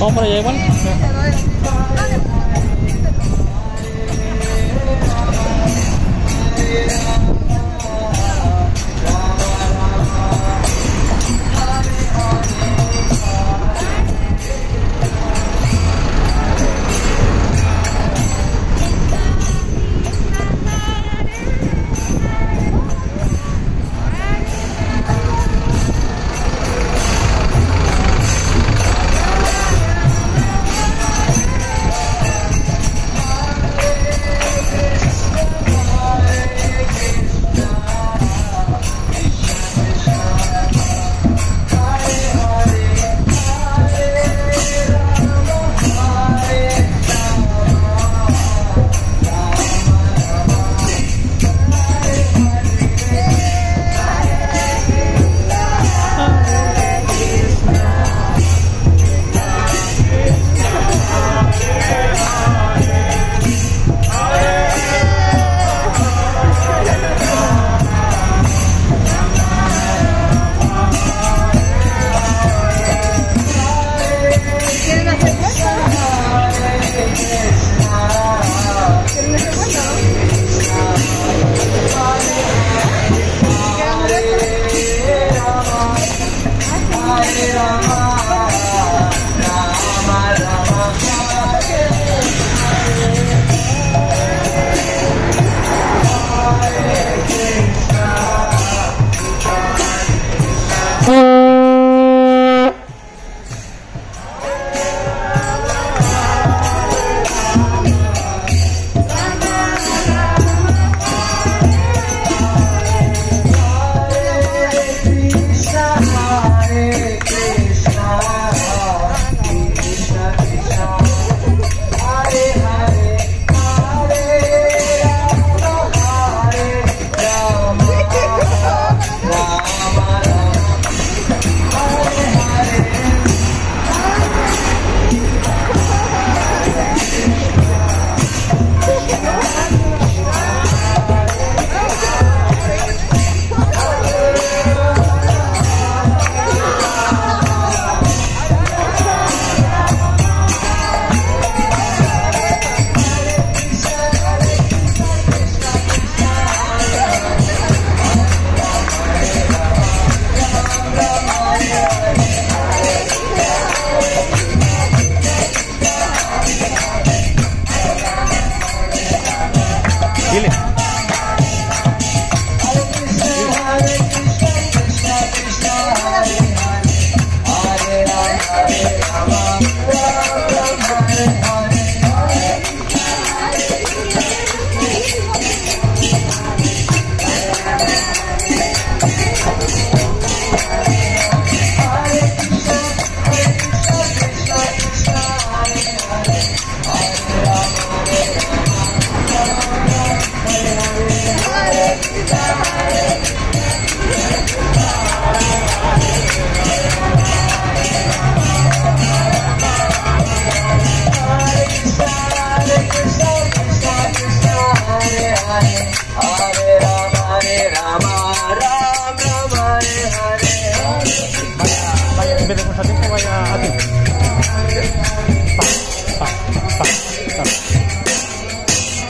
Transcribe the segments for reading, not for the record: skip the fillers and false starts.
Vamos para allá igual.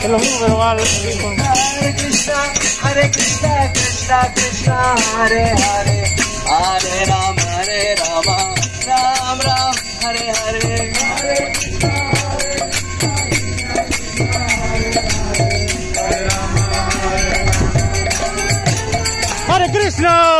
Es lo mismo, pero va al... Hare Krishna, Krishna Krishna Krishna Hare Hare Hare Rama Ram Ram Hare Hare Hare Krishna.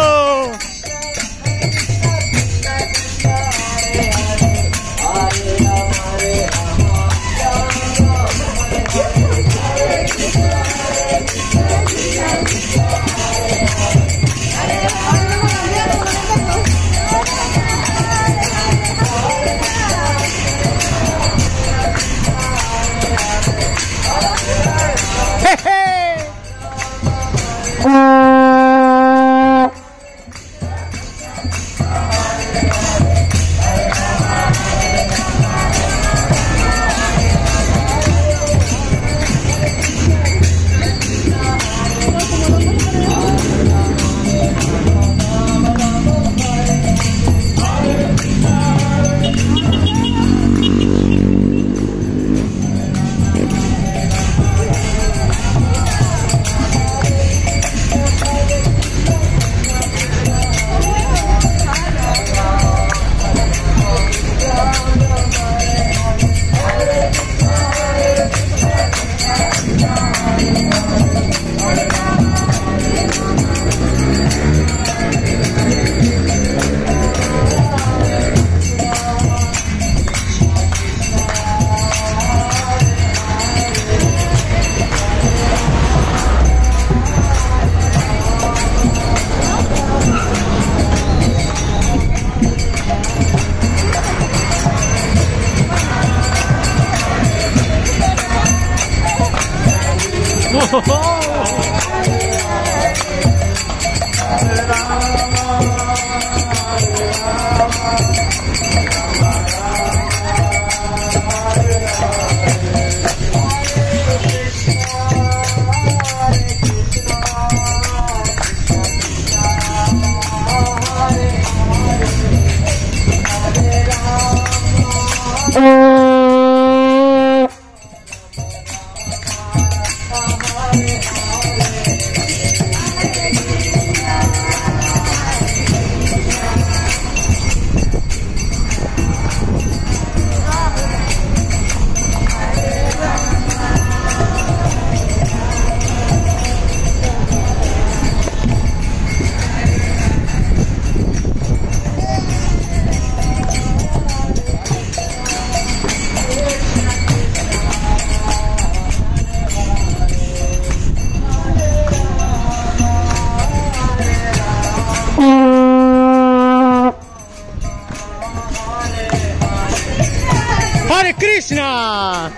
Hare Krishna.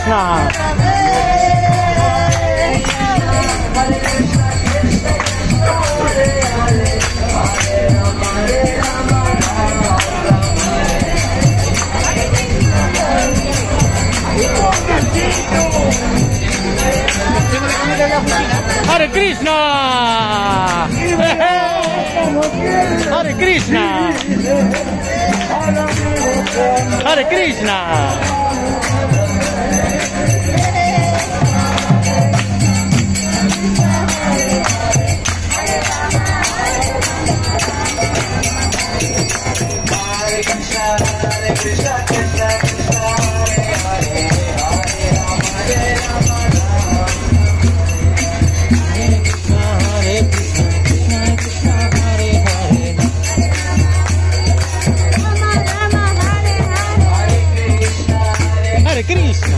Krishna. Hare Krishna! Hare Krishna! Hare Krishna! Hare Krishna.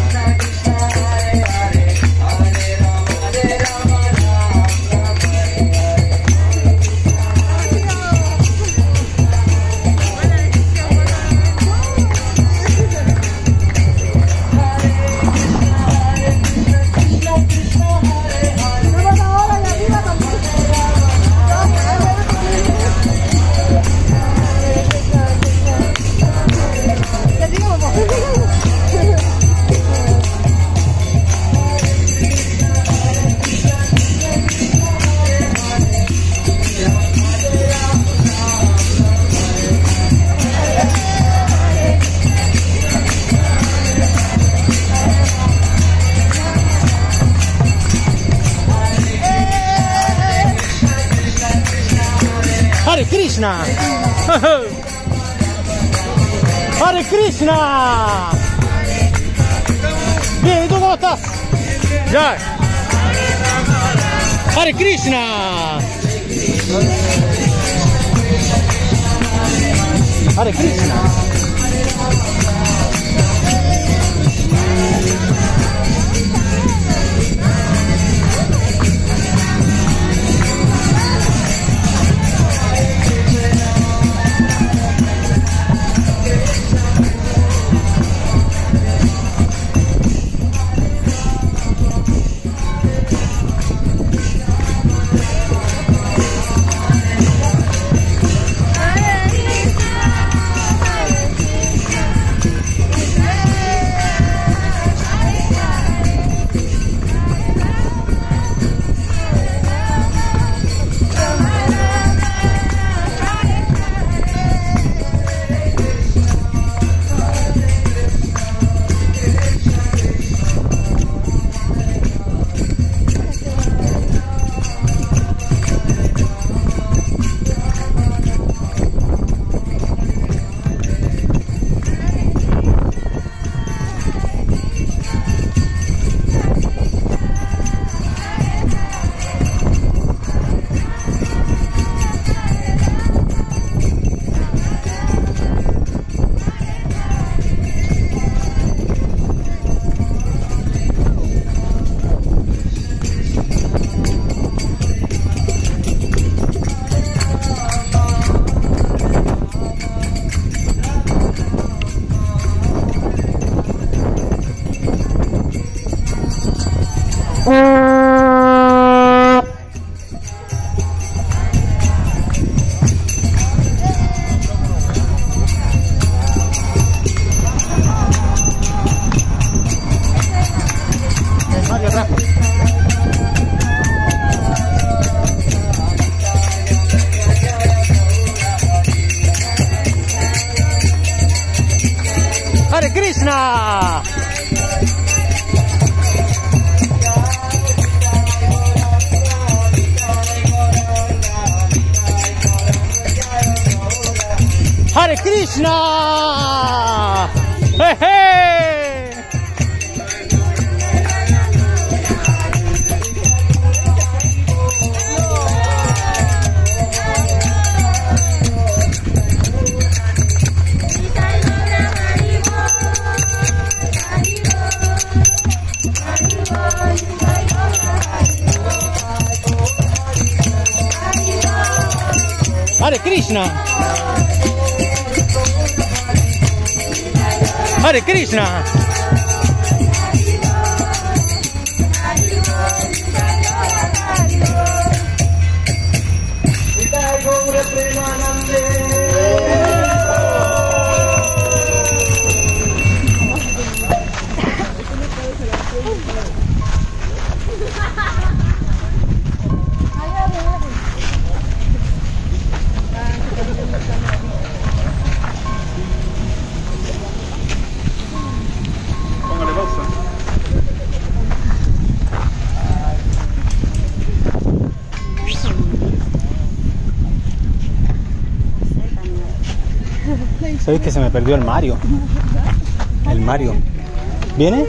Hare Krishna! Hare Krishna! Bien, ¿y tú cómo estás? Ya. Hare Krishna! Hare Krishna! Hare Krishna! Hare Krishna! Hey, hey! Hare Krishna! Hare Krishna! ¿Sabéis que se me perdió el Mario? El Mario. ¿Viene?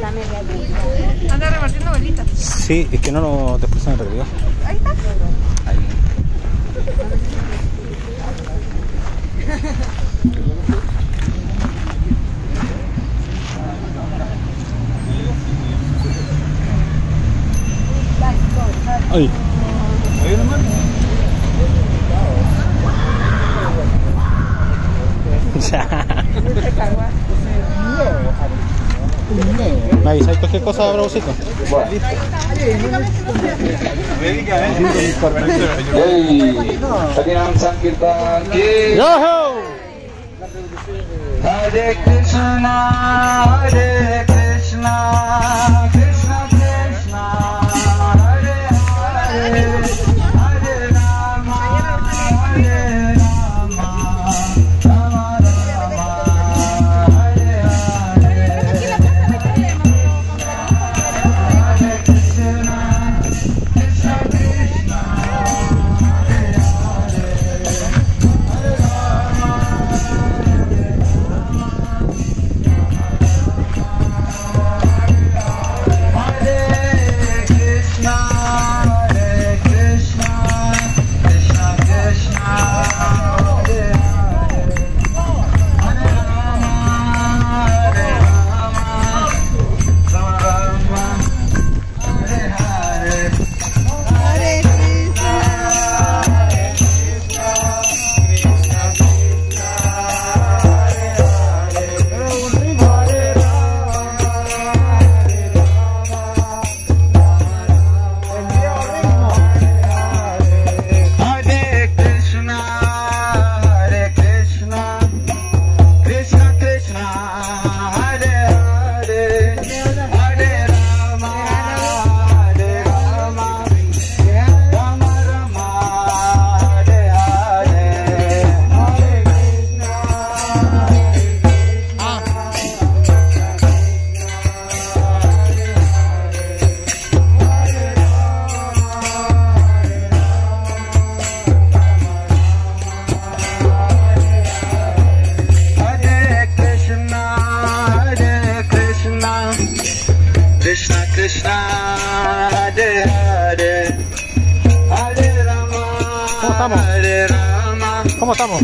Anda repartiendo bolitas. Sí, es que no lo... después se me perdió. Ahí está. Ay. ¿Me avisáis cualquier cosa, Bravocito? Sakinam Sankirtan ki ¡Yoho! Hare Krishna, Hare Krishna, Krishna Krishna, Hare Hare, Hare Rama, Hare Rama, Rama Rama, Hare Hare, Hare Krishna, Krishna Krishna, Hare Hare, Hare Rama. Krishna Krishna Hare Hare Hare Rama ¿Cómo estamos? Hare Rama ¿Cómo estamos?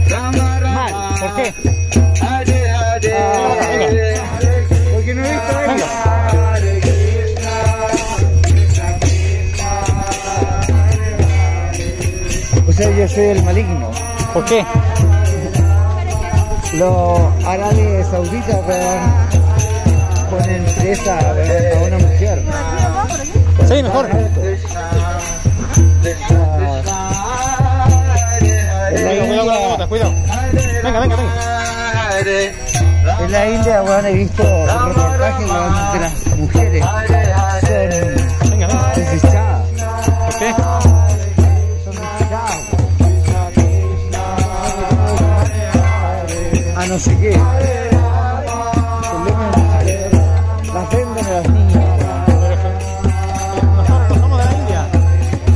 Rama Rama Mal. ¿Por qué? Hare Hare venga. Porque no he visto Venga. Hare Krishna Krishna Krishna Hare Hare. O sea, yo soy el maligno. ¿Por qué? Los árabes sauditas ponen presa a una mujer. Sí, mejor. En la Cuidado, cuidado con la India, bota, cuidado. Venga, venga, venga. en la India, bueno, he visto reportajes de las mujeres son Venga, venga. desdichadas. ¿Por qué? Son desdichadas. A no sé qué. Las venden a las niñas. Nosotros no somos de la India.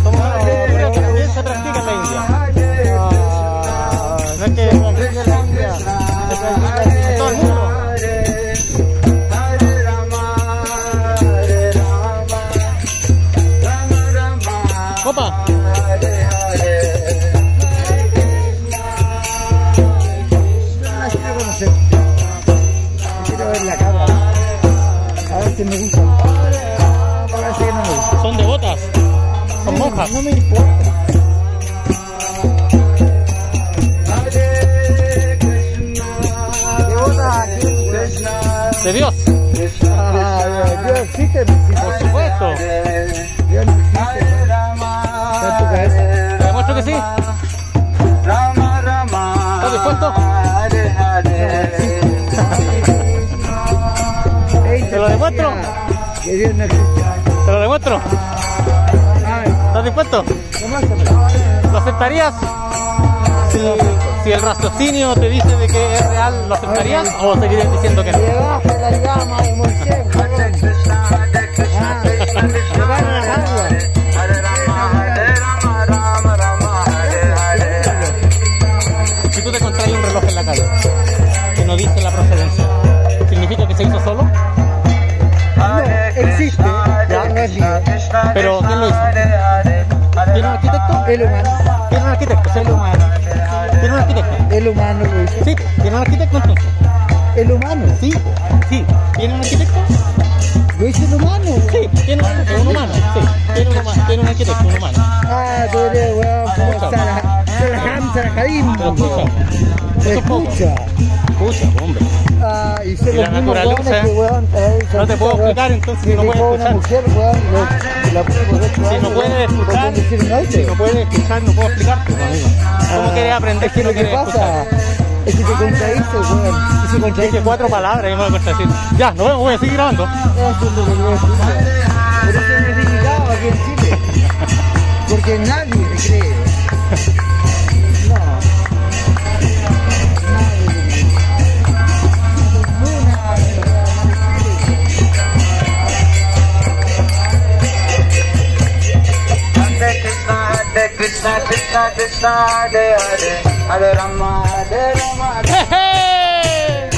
Somos de la cultura que también se practica en la India. No es que en todo el mundo. Opa. Las quiero conocer. Quiero ver la cara. A ver si me gusta. Parece que no me gusta. Son devotas. Son monjas. No me importa. ¿Devota a quién? De Dios. Dios existe, no existe. Por supuesto. Dios no existe. Está en tu cabeza. ¿Te demuestro que sí? ¿Estás dispuesto? ¿Te lo demuestro? Que Dios no existe. ¿Te lo demuestro? ¿Estás dispuesto? ¿Lo aceptarías? Si el raciocinio te dice de que es real, ¿lo aceptarías? ¿O seguirías diciendo que no? Debajo de la llama de Moisés, cabrón. Llevaron las aguas. Si tú te contraes un reloj en la calle. un arquitecto. El humano lo hizo. Sí, tiene un arquitecto entonces. El humano. Sí, sí. ¿Tiene un arquitecto? Lo hizo el humano. Sí, tiene un humano. Sí, tiene un arquitecto, un humano. Ah, tú eres weón como Sarajadín. Pero escucha. Se Eso es poco. escucha. Escucha, hombre. Ah, y son Y la los mismos naturaleza, weones que weón. no te puedo explicar, entonces, si no puedes una escuchar. mujer, weón, la puso por 8 Si años, no puedes weón, escuchar, por decir un auto. si no puedes escuchar, no puedo explicarte, amigo. ¿Cómo quieres aprender Es que si no lo que quieres pasa escuchar? es que te contradice, weón. Y se contradice. Dije 4 palabras y me voy a contradecir. Ya, nos vemos, voy a seguir grabando. Eso es lo que yo escucho. Por eso no es limitado aquí en Chile. Porque nadie le cree. No. Nadie le cree. Hare Krishna, Krishna Krishna, Hare Hare, Hare Rama, Hare. ¡Jeje!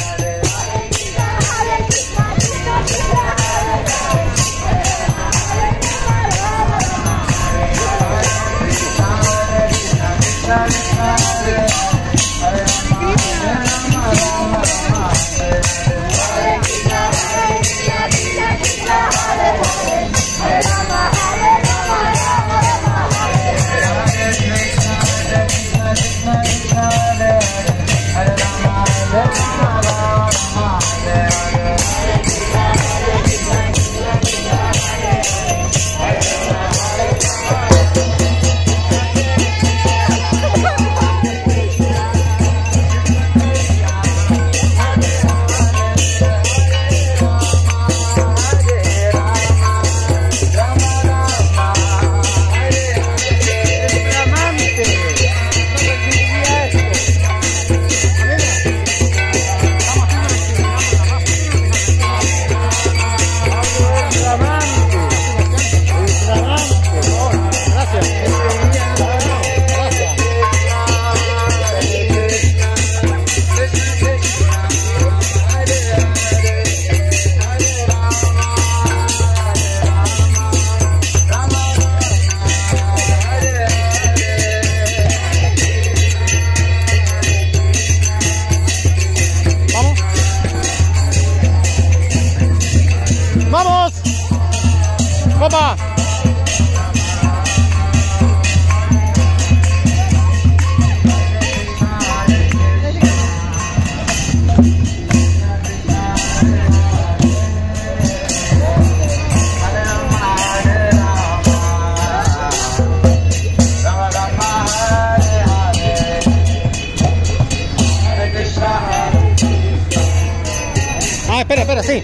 ¡Vamos! ¡Copa! Ah, espera, sí.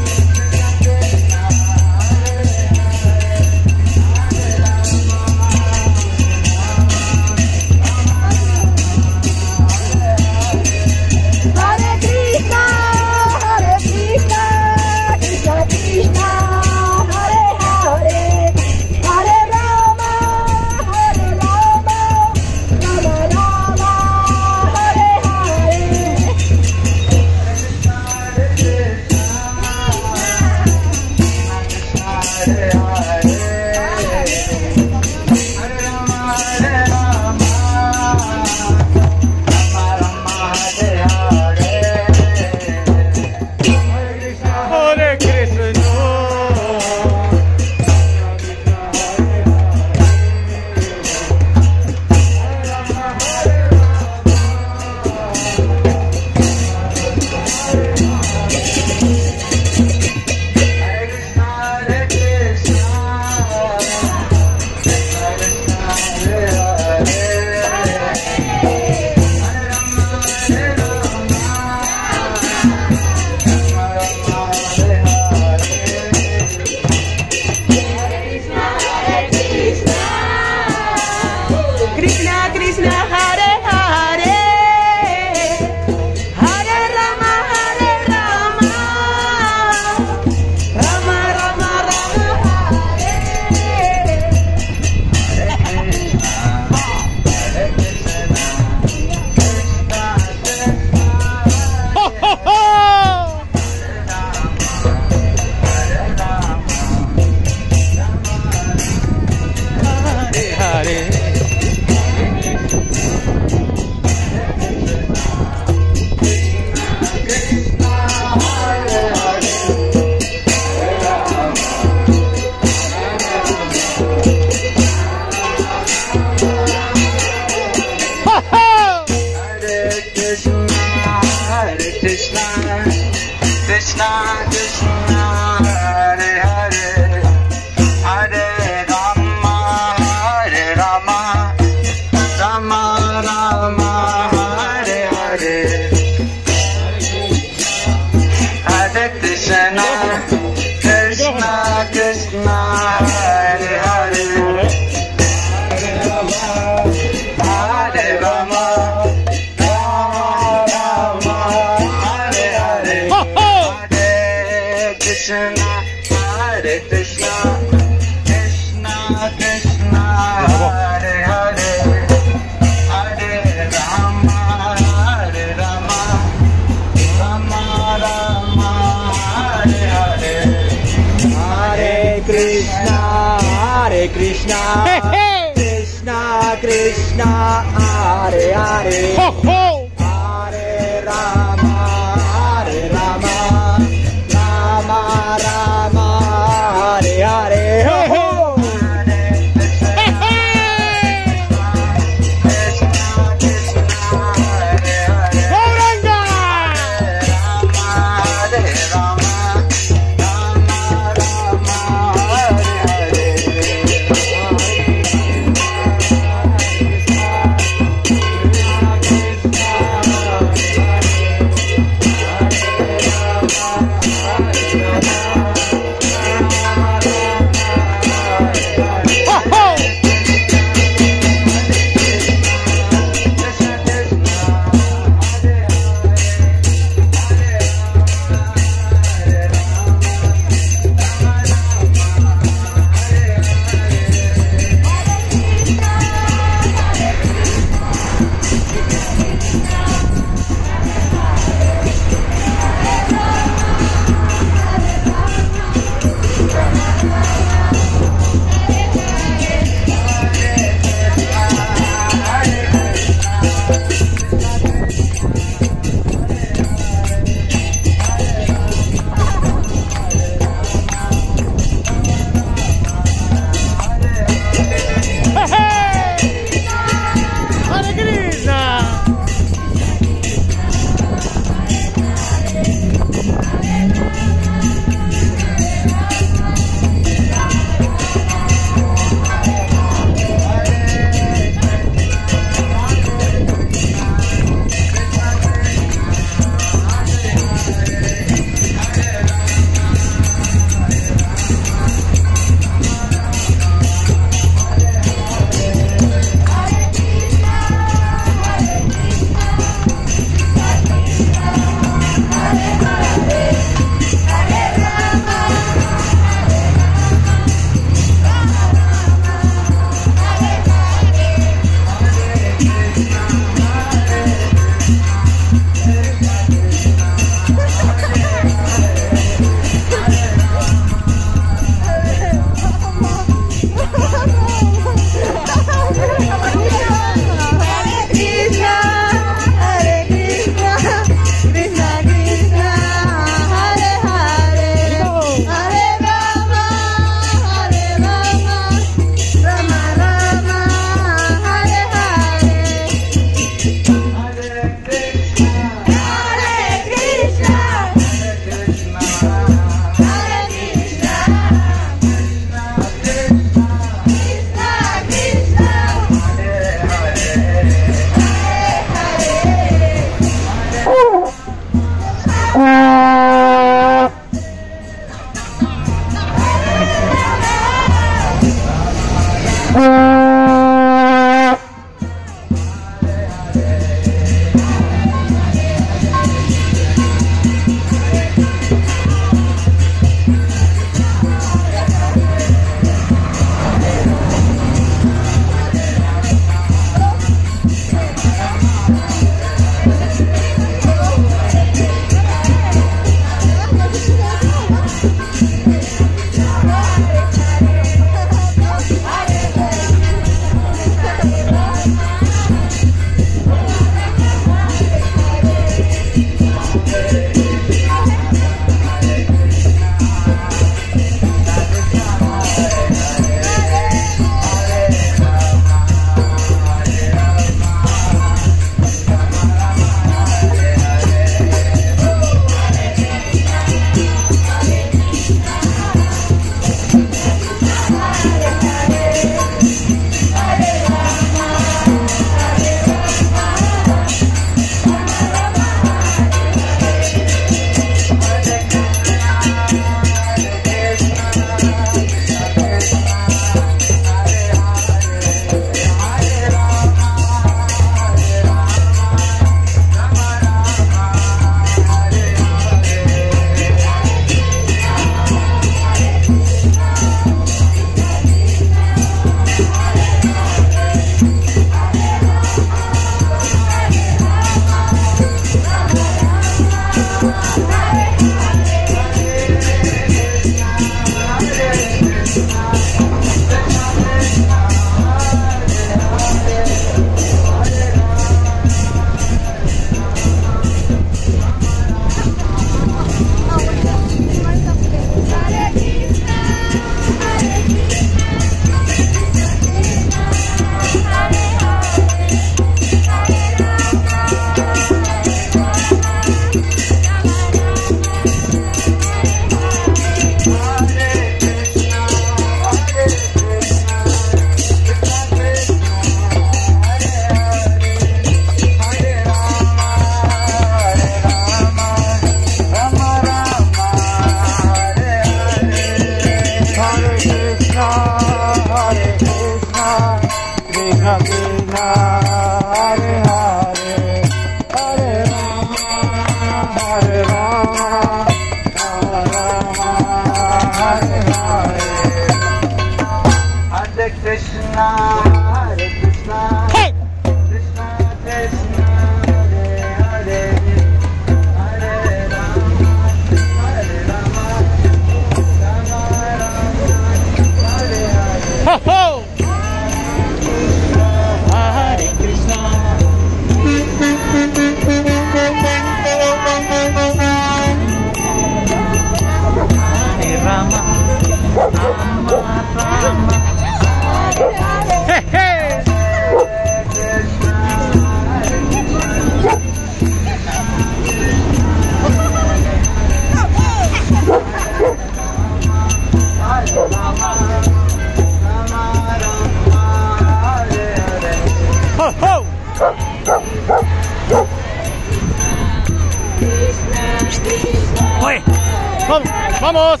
¡Vamos!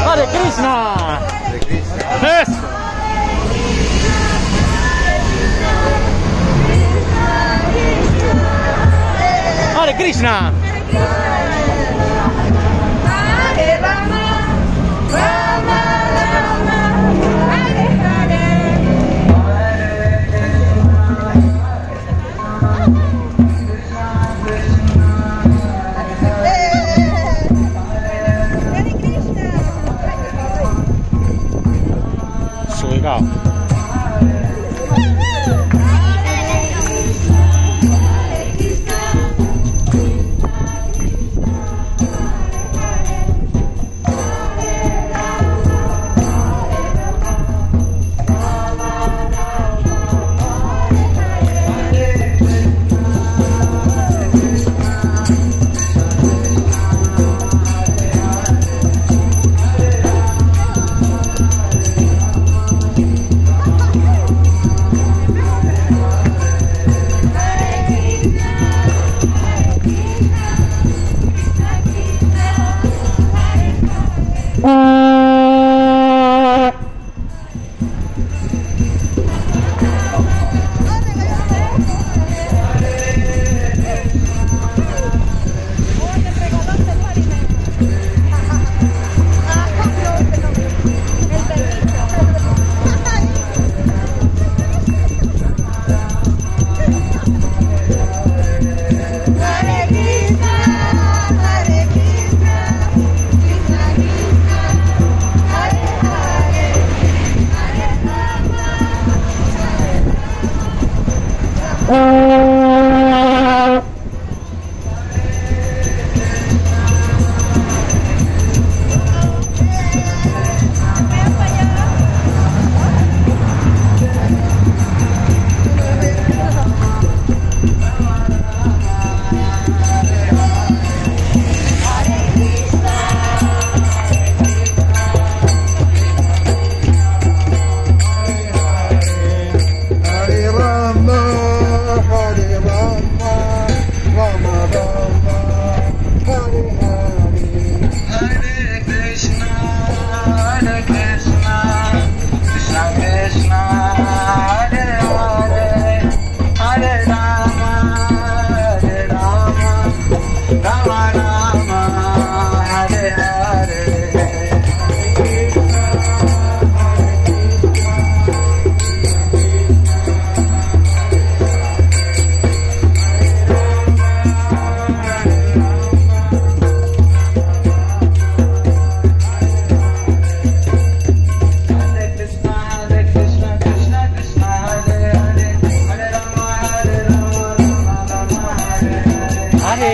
¡Hare Krishna! ¡Eso! ¡Hare Krishna! Hare Rama, Rama Rama, Hare Hare.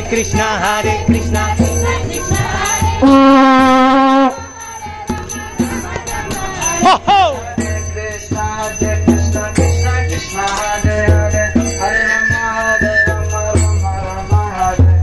Krishna, Hare Krishna. Ho ho! Krishna, Krishna, Krishna, Krishna, Hare Hare, Hare Rama, Rama, Rama, Hare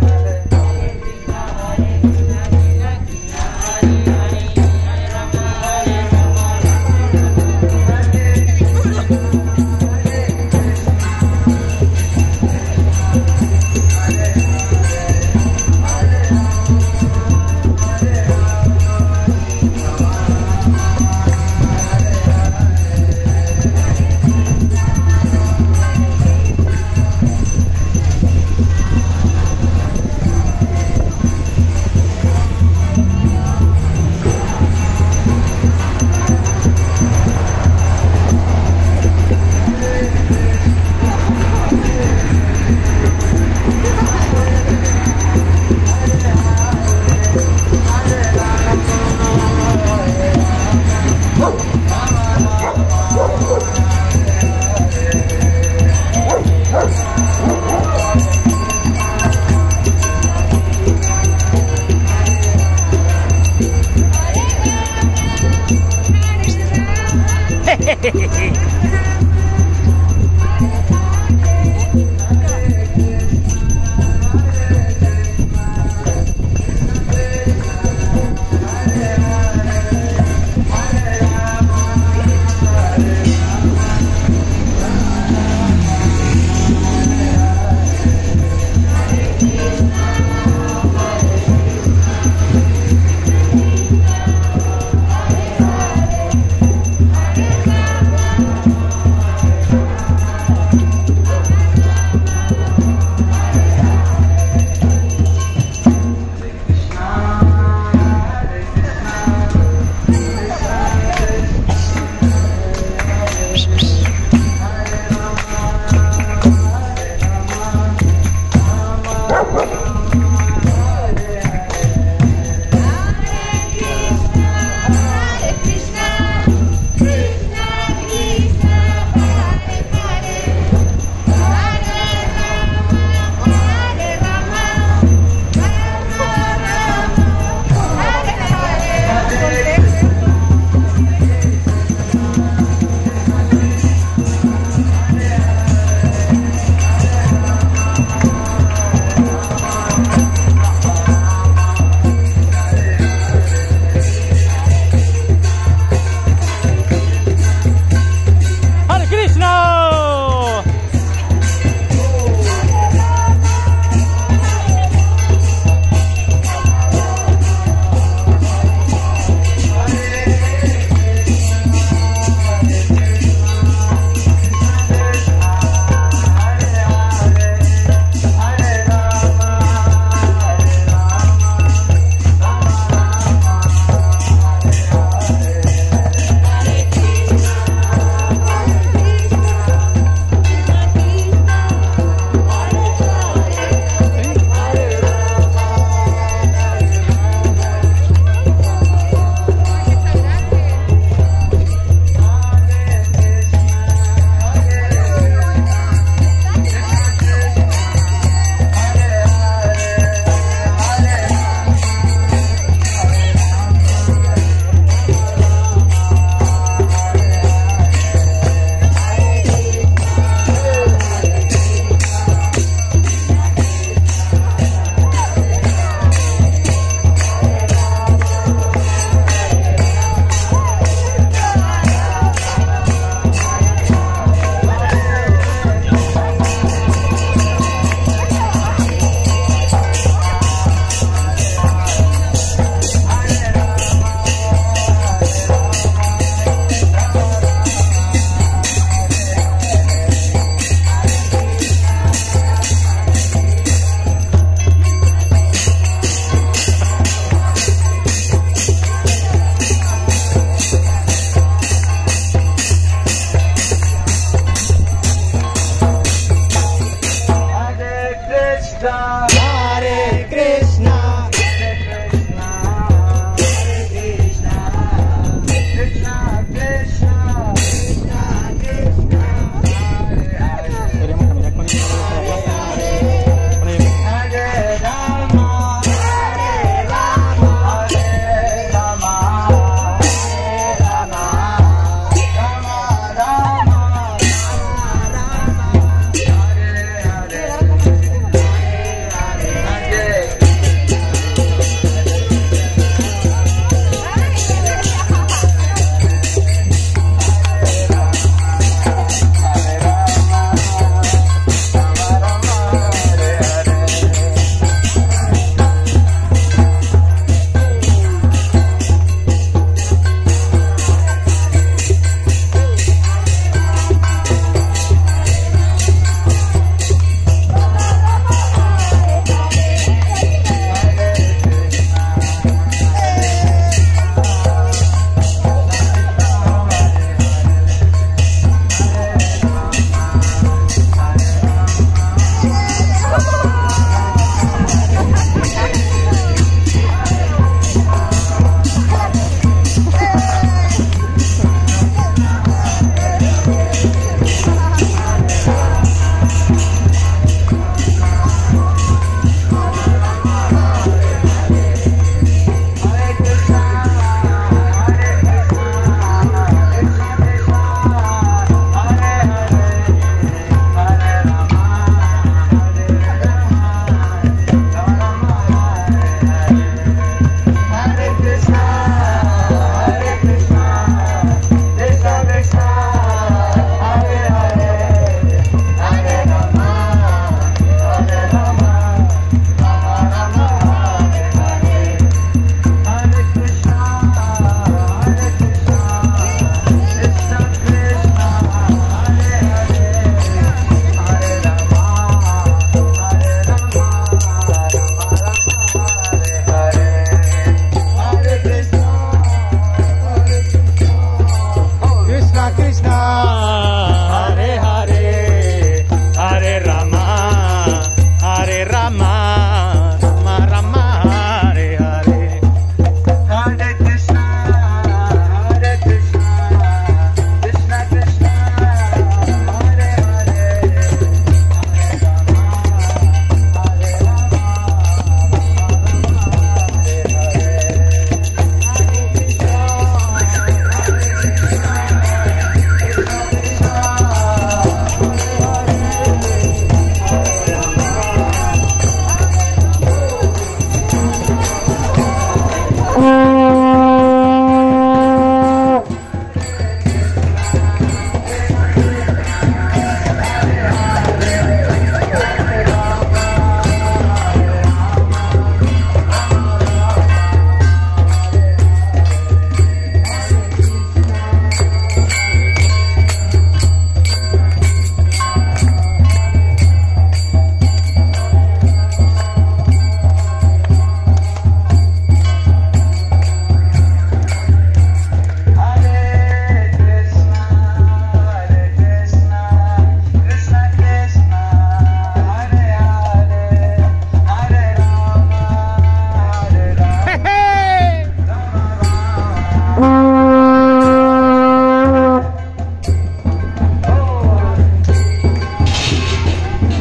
Hare.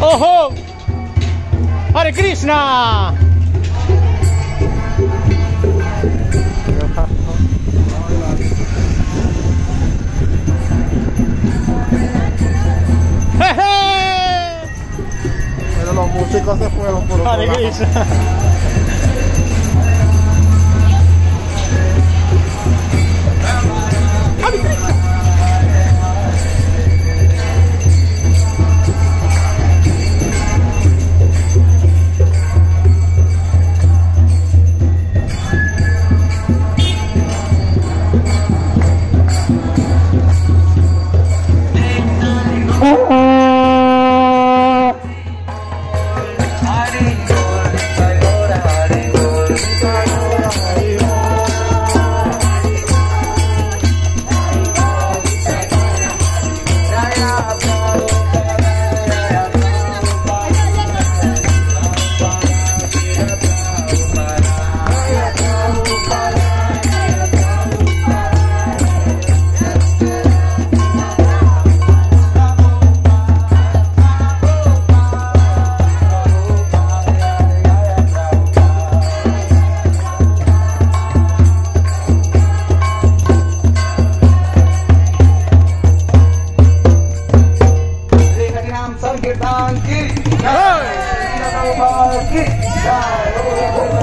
¡Ojo! ¡Hare Krishna! Pero los músicos se fueron por otro ¡Hare lado. Krishna! संकीर्तन की जय, की जय।